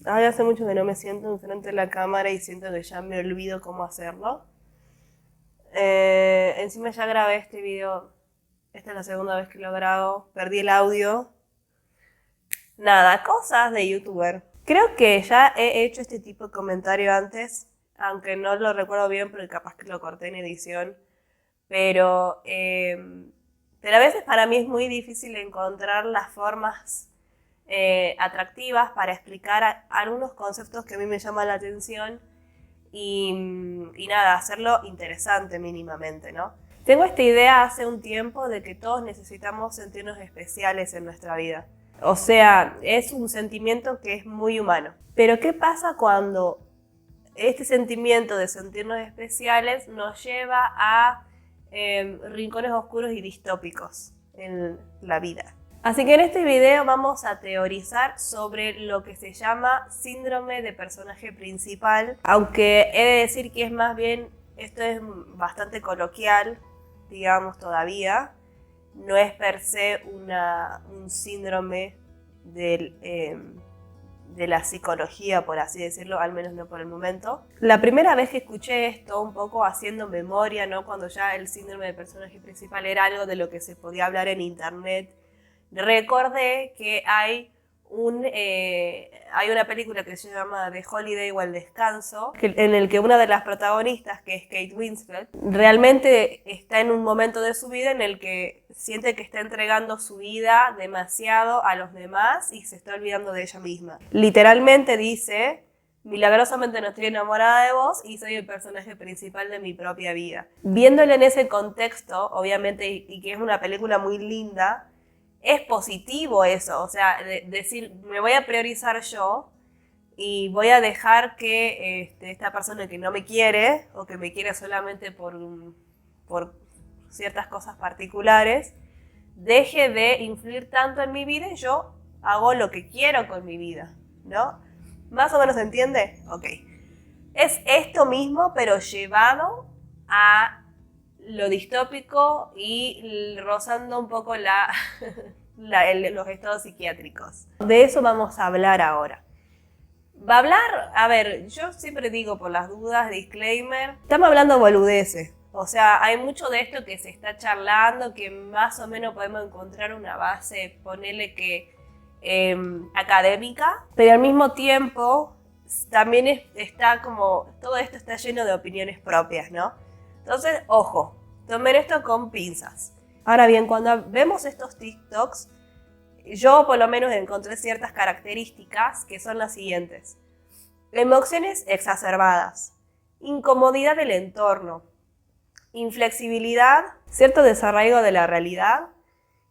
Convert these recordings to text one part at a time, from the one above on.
Ahora hace mucho que no me siento enfrente de la cámara y siento que ya me olvido cómo hacerlo. Encima ya grabé este video. Esta es la segunda vez que lo grabo. Perdí el audio. Nada, cosas de youtuber. Creo que ya he hecho este tipo de comentario antes, aunque no lo recuerdo bien porque capaz que lo corté en edición. Pero a veces para mí es muy difícil encontrar las formas atractivas para explicar algunos conceptos que a mí me llaman la atención y nada, hacerlo interesante mínimamente, ¿no? Tengo esta idea hace un tiempo de que todos necesitamos sentirnos especiales en nuestra vida. O sea, es un sentimiento que es muy humano. Pero ¿qué pasa cuando este sentimiento de sentirnos especiales nos lleva a rincones oscuros y distópicos en la vida? Así que en este video vamos a teorizar sobre lo que se llama síndrome de personaje principal, aunque he de decir que es más bien, esto es bastante coloquial, digamos todavía, no es per se un síndrome de la psicología, por así decirlo, al menos no por el momento. La primera vez que escuché esto, un poco haciendo memoria, ¿no? Cuando ya el síndrome de personaje principal era algo de lo que se podía hablar en internet, recordé que hay una película que se llama The Holiday o El Descanso, en el que una de las protagonistas, que es Kate Winslet, realmente está en un momento de su vida en el que siente que está entregando su vida demasiado a los demás y se está olvidando de ella misma. Literalmente dice: milagrosamente no estoy enamorada de vos y soy el personaje principal de mi propia vida. Viéndolo en ese contexto, obviamente, y que es una película muy linda, es positivo eso, o sea, decir, me voy a priorizar yo y voy a dejar que esta persona que no me quiere o que me quiere solamente por ciertas cosas particulares, deje de influir tanto en mi vida y yo hago lo que quiero con mi vida, ¿no? ¿Más o menos se entiende? Ok. Es esto mismo, pero llevado a lo distópico y rozando un poco los estados psiquiátricos. De eso vamos a hablar ahora. Va a hablar, a ver, yo siempre digo por las dudas, disclaimer, estamos hablando boludeces. O sea, hay mucho de esto que se está charlando, que más o menos podemos encontrar una base, ponerle que académica, pero al mismo tiempo también está como, todo esto está lleno de opiniones propias, ¿no? Entonces, ojo, tomen esto con pinzas. Ahora bien, cuando vemos estos TikToks, yo por lo menos encontré ciertas características que son las siguientes: emociones exacerbadas, incomodidad del entorno, inflexibilidad, cierto desarraigo de la realidad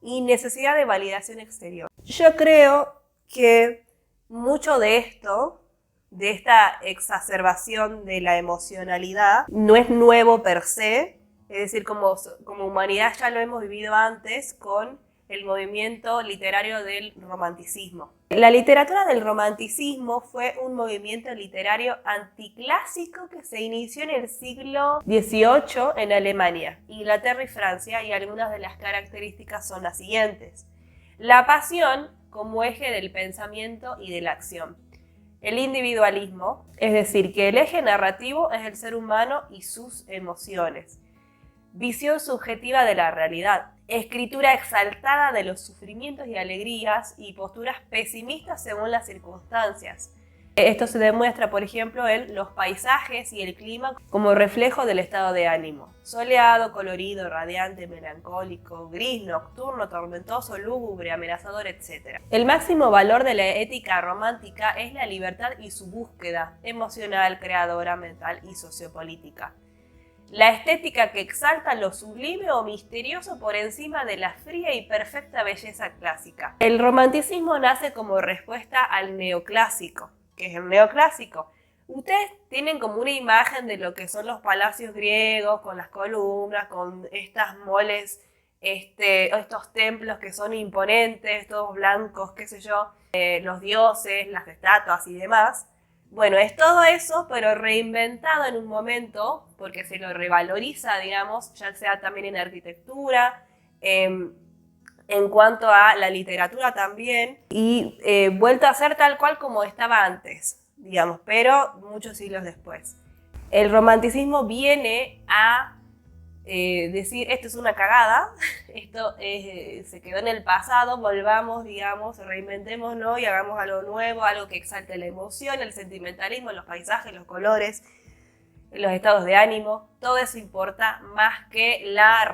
y necesidad de validación exterior. Yo creo que mucho de esto, de esta exacerbación de la emocionalidad, no es nuevo per se, es decir, como humanidad ya lo hemos vivido antes con el movimiento literario del romanticismo. La literatura del romanticismo fue un movimiento literario anticlásico que se inició en el siglo XVIII en Alemania, Inglaterra y Francia, y algunas de las características son las siguientes: la pasión como eje del pensamiento y de la acción. El individualismo, es decir, que el eje narrativo es el ser humano y sus emociones. Visión subjetiva de la realidad, escritura exaltada de los sufrimientos y alegrías y posturas pesimistas según las circunstancias. Esto se demuestra, por ejemplo, en los paisajes y el clima como reflejo del estado de ánimo: soleado, colorido, radiante, melancólico, gris, nocturno, tormentoso, lúgubre, amenazador, etc. El máximo valor de la ética romántica es la libertad y su búsqueda emocional, creadora, mental y sociopolítica. La estética que exalta lo sublime o misterioso por encima de la fría y perfecta belleza clásica. El romanticismo nace como respuesta al neoclásico. ¿Qué es el neoclásico? Ustedes tienen como una imagen de lo que son los palacios griegos, con las columnas, con estas moles, estos templos que son imponentes, todos blancos, qué sé yo, los dioses, las estatuas y demás. Bueno, es todo eso, pero reinventado en un momento, porque se lo revaloriza, digamos, ya sea también en arquitectura, en cuanto a la literatura también, y vuelto a ser tal cual como estaba antes, digamos, pero muchos siglos después. El romanticismo viene a decir, esto es una cagada, esto se quedó en el pasado, volvamos, digamos, reinventémonos y hagamos algo nuevo, algo que exalte la emoción, el sentimentalismo, los paisajes, los colores, los estados de ánimo. Todo eso importa más que la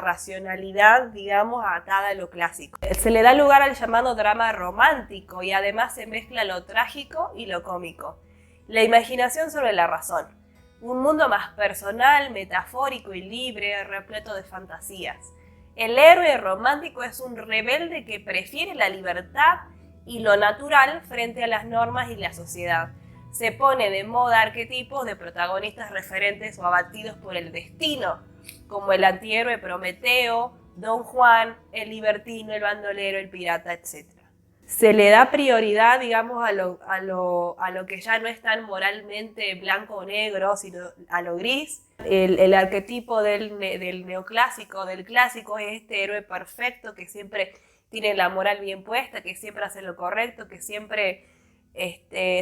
racionalidad, digamos, atada a lo clásico. Se le da lugar al llamado drama romántico y además se mezcla lo trágico y lo cómico. La imaginación sobre la razón. Un mundo más personal, metafórico y libre, repleto de fantasías. El héroe romántico es un rebelde que prefiere la libertad y lo natural frente a las normas y la sociedad. Se pone de moda arquetipos de protagonistas referentes o abatidos por el destino, como el antihéroe Prometeo, Don Juan, el libertino, el bandolero, el pirata, etc. Se le da prioridad, digamos, a lo que ya no es tan moralmente blanco o negro, sino a lo gris. El arquetipo del neoclásico, del clásico, es este héroe perfecto que siempre tiene la moral bien puesta, que siempre hace lo correcto, que siempre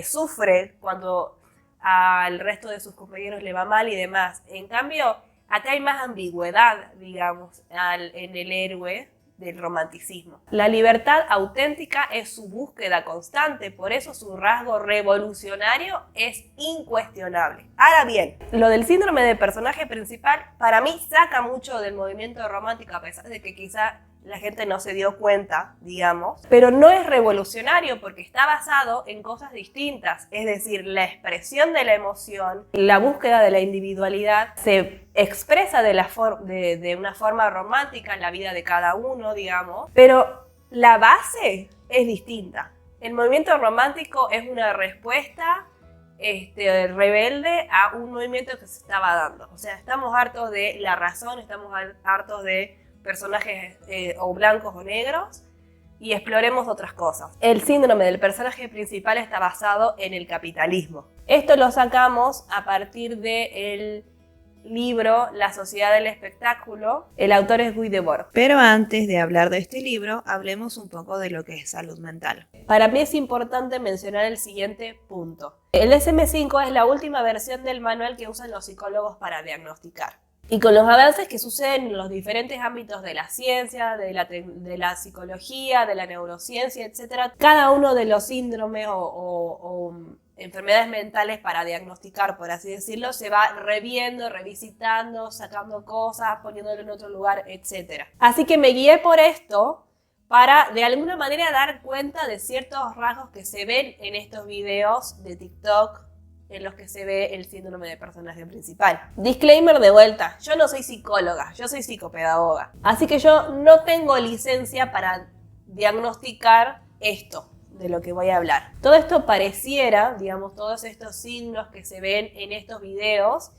sufre cuando al resto de sus compañeros le va mal y demás. En cambio, acá hay más ambigüedad, digamos, en el héroe del romanticismo. La libertad auténtica es su búsqueda constante, por eso su rasgo revolucionario es incuestionable. Ahora bien, lo del síndrome de personaje principal para mí saca mucho del movimiento romántico, a pesar de que quizá la gente no se dio cuenta, digamos, pero no es revolucionario porque está basado en cosas distintas, es decir, la expresión de la emoción, la búsqueda de la individualidad se expresa de una forma romántica en la vida de cada uno, digamos, pero la base es distinta. El movimiento romántico es una respuesta rebelde a un movimiento que se estaba dando. O sea, estamos hartos de la razón, estamos hartos de personajes o blancos o negros, y exploremos otras cosas. El síndrome del personaje principal está basado en el capitalismo. Esto lo sacamos a partir del libro La Sociedad del Espectáculo. El autor es Guy Debord. Pero antes de hablar de este libro, hablemos un poco de lo que es salud mental. Para mí es importante mencionar el siguiente punto. El DSM-5 es la última versión del manual que usan los psicólogos para diagnosticar. Y con los avances que suceden en los diferentes ámbitos de la ciencia, de la psicología, de la neurociencia, etc., cada uno de los síndromes o enfermedades mentales para diagnosticar, por así decirlo, se va reviendo, revisitando, sacando cosas, poniéndolo en otro lugar, etc. Así que me guié por esto para de alguna manera dar cuenta de ciertos rasgos que se ven en estos videos de TikTok, en los que se ve el síndrome de personaje principal. Disclaimer de vuelta, yo no soy psicóloga, yo soy psicopedagoga. Así que yo no tengo licencia para diagnosticar esto de lo que voy a hablar. Todo esto pareciera, digamos, todos estos signos que se ven en estos videos,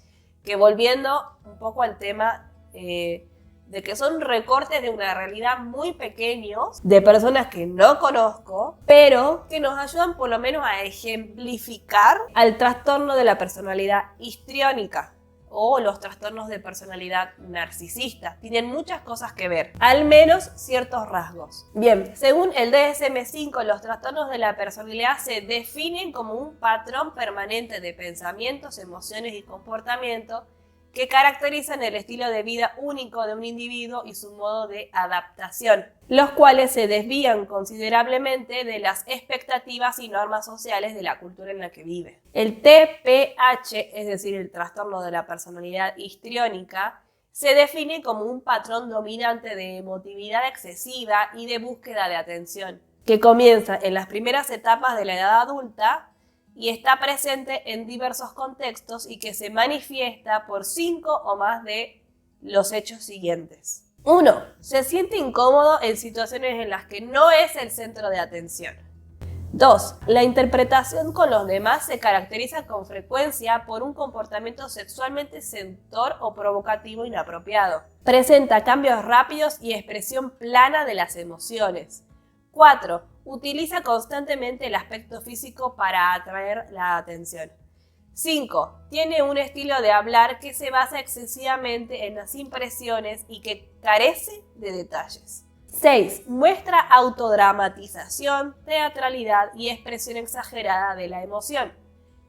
que volviendo un poco al tema de que son recortes de una realidad muy pequeños, de personas que no conozco, pero que nos ayudan por lo menos a ejemplificar al trastorno de la personalidad histriónica o los trastornos de personalidad narcisista. Tienen muchas cosas que ver, al menos ciertos rasgos. Bien, según el DSM-5, los trastornos de la personalidad se definen como un patrón permanente de pensamientos, emociones y comportamientos que caracterizan el estilo de vida único de un individuo y su modo de adaptación, los cuales se desvían considerablemente de las expectativas y normas sociales de la cultura en la que vive. El TPH, es decir, el trastorno de la personalidad histriónica, se define como un patrón dominante de emotividad excesiva y de búsqueda de atención, que comienza en las primeras etapas de la edad adulta y está presente en diversos contextos y que se manifiesta por 5 o más de los hechos siguientes. 1. Se siente incómodo en situaciones en las que no es el centro de atención. 2. La interpretación con los demás se caracteriza con frecuencia por un comportamiento sexualmente seductor o provocativo inapropiado. Presenta cambios rápidos y expresión plana de las emociones. 4. Utiliza constantemente el aspecto físico para atraer la atención. 5. Tiene un estilo de hablar que se basa excesivamente en las impresiones y que carece de detalles. 6. Muestra autodramatización, teatralidad y expresión exagerada de la emoción.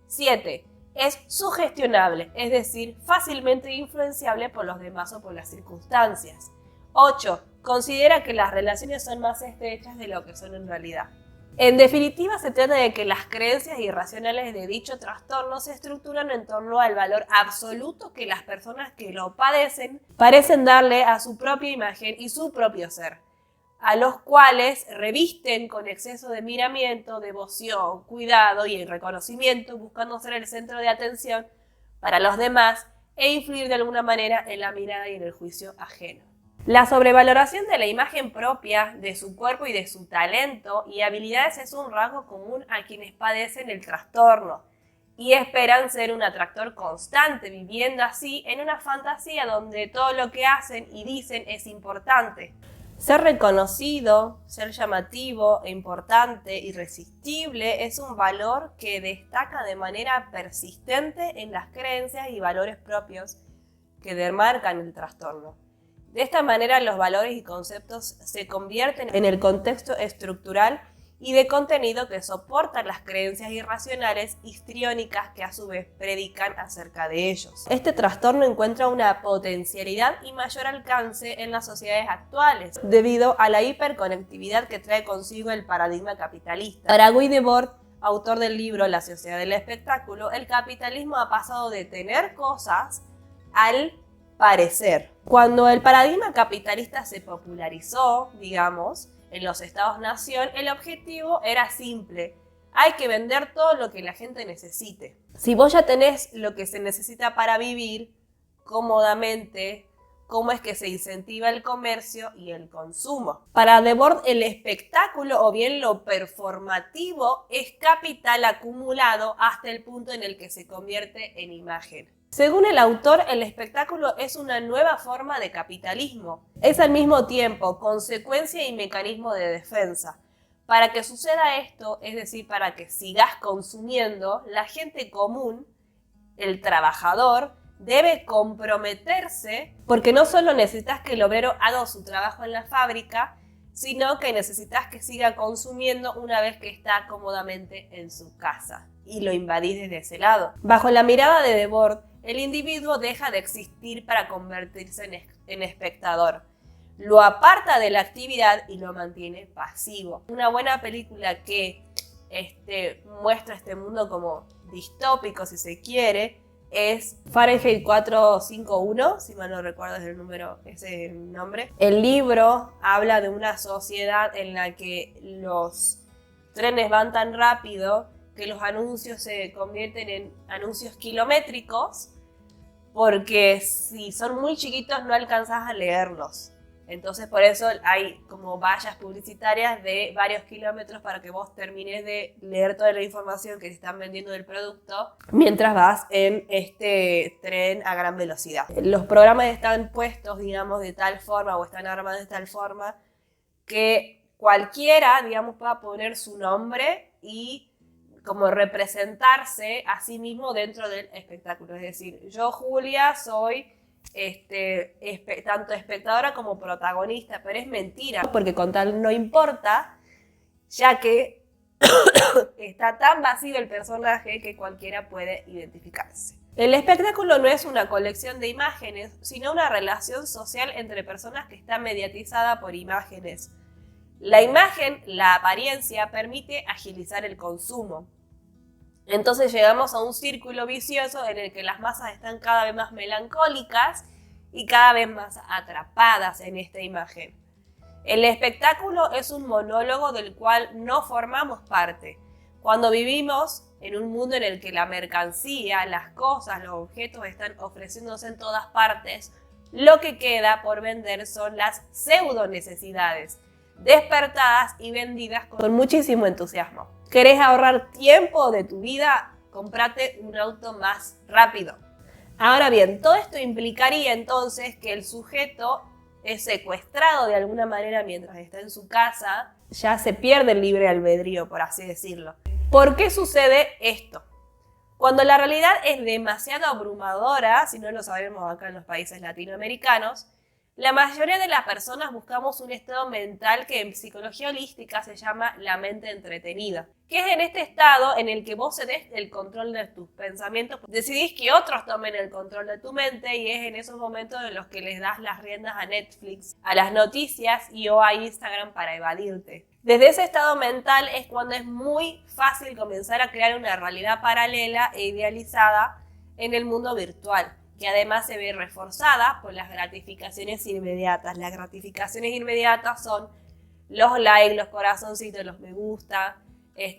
7. Es sugestionable, es decir, fácilmente influenciable por los demás o por las circunstancias. 8. Considera que las relaciones son más estrechas de lo que son en realidad. En definitiva, se trata de que las creencias irracionales de dicho trastorno se estructuran en torno al valor absoluto que las personas que lo padecen parecen darle a su propia imagen y su propio ser, a los cuales revisten con exceso de miramiento, devoción, cuidado y reconocimiento, buscando ser el centro de atención para los demás e influir de alguna manera en la mirada y en el juicio ajeno. La sobrevaloración de la imagen propia, de su cuerpo y de su talento y habilidades es un rasgo común a quienes padecen el trastorno y esperan ser un atractor constante, viviendo así en una fantasía donde todo lo que hacen y dicen es importante. Ser reconocido, ser llamativo, importante, irresistible es un valor que destaca de manera persistente en las creencias y valores propios que demarcan el trastorno. De esta manera, los valores y conceptos se convierten en el contexto estructural y de contenido que soportan las creencias irracionales histriónicas que a su vez predican acerca de ellos. Este trastorno encuentra una potencialidad y mayor alcance en las sociedades actuales, debido a la hiperconectividad que trae consigo el paradigma capitalista. Para Guy Debord, autor del libro La sociedad del espectáculo, el capitalismo ha pasado de tener cosas al parecer. Cuando el paradigma capitalista se popularizó, digamos, en los estados-nación, el objetivo era simple: hay que vender todo lo que la gente necesite. Si vos ya tenés lo que se necesita para vivir cómodamente, ¿cómo es que se incentiva el comercio y el consumo? Para Debord, el espectáculo o bien lo performativo es capital acumulado hasta el punto en el que se convierte en imagen. Según el autor, el espectáculo es una nueva forma de capitalismo. Es al mismo tiempo consecuencia y mecanismo de defensa. Para que suceda esto, es decir, para que sigas consumiendo, la gente común, el trabajador, debe comprometerse, porque no solo necesitas que el obrero haga su trabajo en la fábrica, sino que necesitas que siga consumiendo una vez que está cómodamente en su casa. Y lo invadís desde ese lado. Bajo la mirada de Debord, el individuo deja de existir para convertirse en espectador. Lo aparta de la actividad y lo mantiene pasivo. Una buena película que muestra este mundo como distópico, si se quiere, es Fahrenheit 451, si mal no recuerdo ese nombre. El libro habla de una sociedad en la que los trenes van tan rápido que los anuncios se convierten en anuncios kilométricos, porque si son muy chiquitos no alcanzas a leerlos. Entonces por eso hay como vallas publicitarias de varios kilómetros para que vos termines de leer toda la información que te están vendiendo del producto mientras vas en este tren a gran velocidad. Los programas están puestos, digamos, de tal forma o están armados de tal forma que cualquiera, digamos, pueda poner su nombre y como representarse a sí mismo dentro del espectáculo. Es decir, yo, Julia, soy tanto espectadora como protagonista, pero es mentira, porque con tal no importa, ya que está tan vacío el personaje que cualquiera puede identificarse. El espectáculo no es una colección de imágenes, sino una relación social entre personas que está mediatizada por imágenes. La imagen, la apariencia, permite agilizar el consumo. Entonces llegamos a un círculo vicioso en el que las masas están cada vez más melancólicas y cada vez más atrapadas en esta imagen. El espectáculo es un monólogo del cual no formamos parte. Cuando vivimos en un mundo en el que la mercancía, las cosas, los objetos están ofreciéndose en todas partes, lo que queda por vender son las pseudo necesidades, despertadas y vendidas con muchísimo entusiasmo. ¿Querés ahorrar tiempo de tu vida? Cómprate un auto más rápido. Ahora bien, todo esto implicaría entonces que el sujeto es secuestrado de alguna manera mientras está en su casa, ya se pierde el libre albedrío, por así decirlo. ¿Por qué sucede esto? Cuando la realidad es demasiado abrumadora, si no lo sabemos acá en los países latinoamericanos, La mayoría de las personas buscamos un estado mental que en psicología holística se llama la mente entretenida, que es en este estado en el que vos cedés el control de tus pensamientos, decidís que otros tomen el control de tu mente y es en esos momentos en los que les das las riendas a Netflix, a las noticias y o a Instagram para evadirte. Desde ese estado mental es cuando es muy fácil comenzar a crear una realidad paralela e idealizada en el mundo virtual, que además se ve reforzada por las gratificaciones inmediatas. Las gratificaciones inmediatas son los likes, los corazoncitos, los me gusta,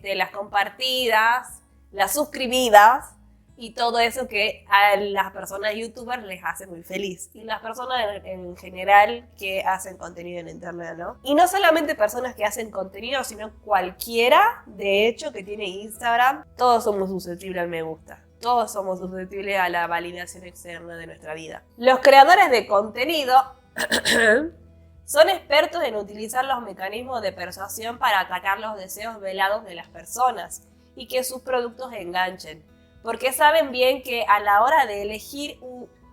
las compartidas, las suscribidas y todo eso que a las personas youtubers les hace muy feliz. Y las personas en general que hacen contenido en internet, ¿no? Y no solamente personas que hacen contenido, sino cualquiera, de hecho, que tiene Instagram. Todos somos susceptibles al me gusta. Todos somos susceptibles a la validación externa de nuestra vida. Los creadores de contenido son expertos en utilizar los mecanismos de persuasión para atacar los deseos velados de las personas y que sus productos enganchen, porque saben bien que a la hora de elegir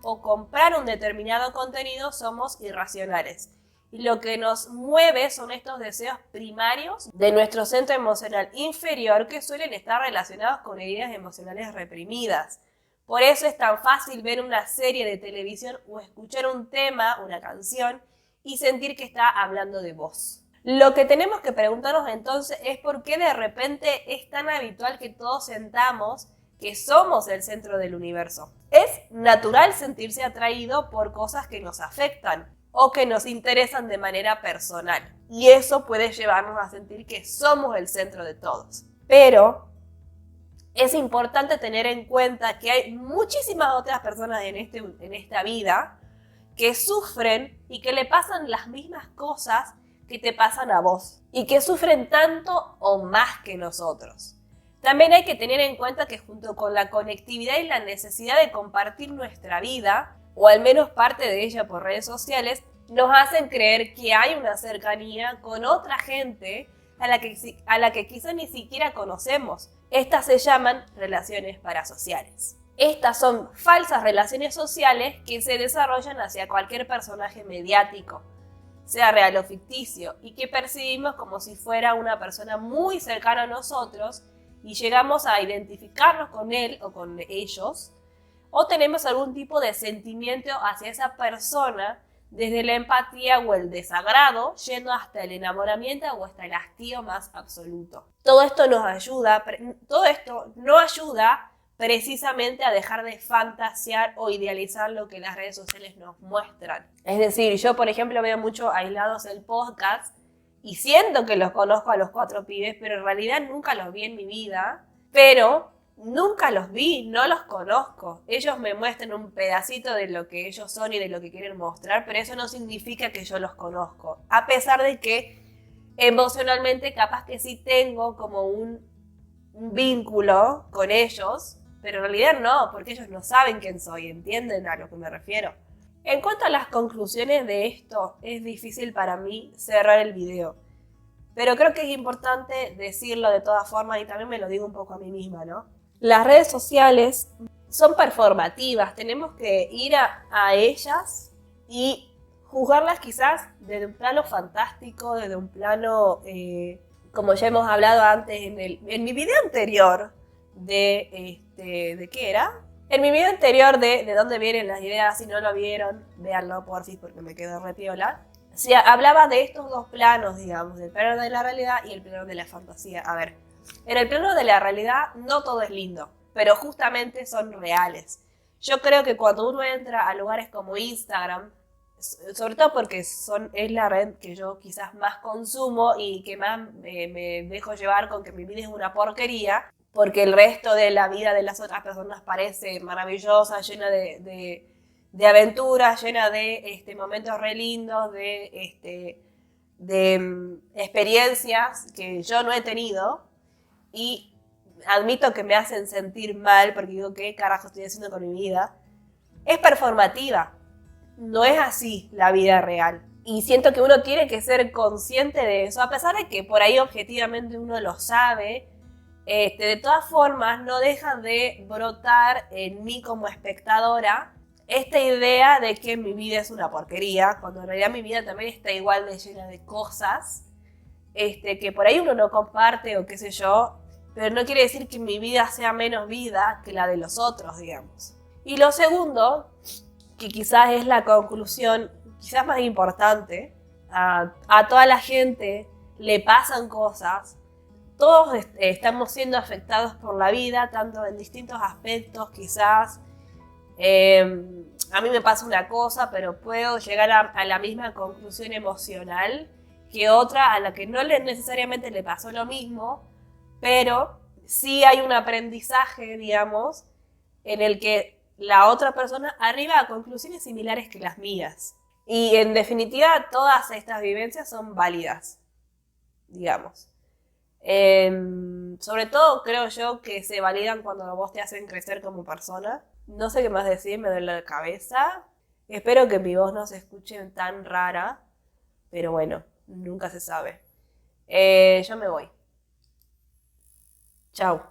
o comprar un determinado contenido somos irracionales. Y lo que nos mueve son estos deseos primarios de nuestro centro emocional inferior que suelen estar relacionados con heridas emocionales reprimidas. Por eso es tan fácil ver una serie de televisión o escuchar un tema, una canción, y sentir que está hablando de vos. Lo que tenemos que preguntarnos entonces es por qué de repente es tan habitual que todos sentamos que somos el centro del universo. Es natural sentirse atraído por cosas que nos afectan o que nos interesan de manera personal. Y eso puede llevarnos a sentir que somos el centro de todos. Pero es importante tener en cuenta que hay muchísimas otras personas en esta vida que sufren y que le pasan las mismas cosas que te pasan a vos. Y que sufren tanto o más que nosotros. También hay que tener en cuenta que junto con la conectividad y la necesidad de compartir nuestra vida, o al menos parte de ella por redes sociales, nos hacen creer que hay una cercanía con otra gente a la que quizá ni siquiera conocemos. Estas se llaman relaciones parasociales. Estas son falsas relaciones sociales que se desarrollan hacia cualquier personaje mediático, sea real o ficticio, y que percibimos como si fuera una persona muy cercana a nosotros y llegamos a identificarnos con él o con ellos, o tenemos algún tipo de sentimiento hacia esa persona desde la empatía o el desagrado, yendo hasta el enamoramiento o hasta el hastío más absoluto. Todo esto no ayuda precisamente a dejar de fantasear o idealizar lo que las redes sociales nos muestran. Es decir, yo por ejemplo veo mucho Aislados el podcast y siento que los conozco a los 4 pibes, pero en realidad nunca los vi en mi vida, pero nunca los vi, no los conozco. Ellos me muestran un pedacito de lo que ellos son y de lo que quieren mostrar, pero eso no significa que yo los conozco. A pesar de que emocionalmente capaz que sí tengo como un vínculo con ellos, pero en realidad no, porque ellos no saben quién soy, ¿entienden a lo que me refiero? En cuanto a las conclusiones de esto, es difícil para mí cerrar el video. Pero creo que es importante decirlo de todas formas y también me lo digo un poco a mí misma, ¿no? Las redes sociales son performativas, tenemos que ir a ellas y juzgarlas quizás desde un plano fantástico, desde un plano, como ya hemos hablado antes en mi video anterior ¿de qué era? En mi video anterior de dónde vienen las ideas, si no lo vieron, véanlo porfis porque me quedo re piola. Se hablaba de estos dos planos, digamos, del plano de la realidad y el plano de la fantasía. A ver, en el plano de la realidad no todo es lindo, pero justamente son reales. Yo creo que cuando uno entra a lugares como Instagram, sobre todo porque es la red que yo quizás más consumo y que más me dejo llevar con que mi vida es una porquería, porque el resto de la vida de las otras personas parece maravillosa, llena de aventuras, llena de momentos re lindos, de experiencias que yo no he tenido y admito que me hacen sentir mal porque digo, ¿qué carajo estoy haciendo con mi vida? Es performativa, no es así la vida real. Y siento que uno tiene que ser consciente de eso, a pesar de que por ahí objetivamente uno lo sabe. De todas formas, no deja de brotar en mí como espectadora esta idea de que mi vida es una porquería, cuando en realidad mi vida también está igual de llena de cosas que por ahí uno no comparte o qué sé yo, pero no quiere decir que mi vida sea menos vida que la de los otros, digamos. Y lo segundo, que quizás es la conclusión, quizás más importante, a toda la gente le pasan cosas, todos estamos siendo afectados por la vida, tanto en distintos aspectos, quizás. A mí me pasa una cosa, pero puedo llegar a la misma conclusión emocional que otra a la que no necesariamente le pasó lo mismo, pero sí hay un aprendizaje, digamos, en el que la otra persona arriba a conclusiones similares que las mías. Y en definitiva, todas estas vivencias son válidas, digamos. Sobre todo creo yo que se validan cuando vos te hacen crecer como persona. No sé qué más decir, me duele la cabeza. Espero que mi voz no se escuche tan rara, pero bueno, nunca se sabe. Yo me voy. Chao.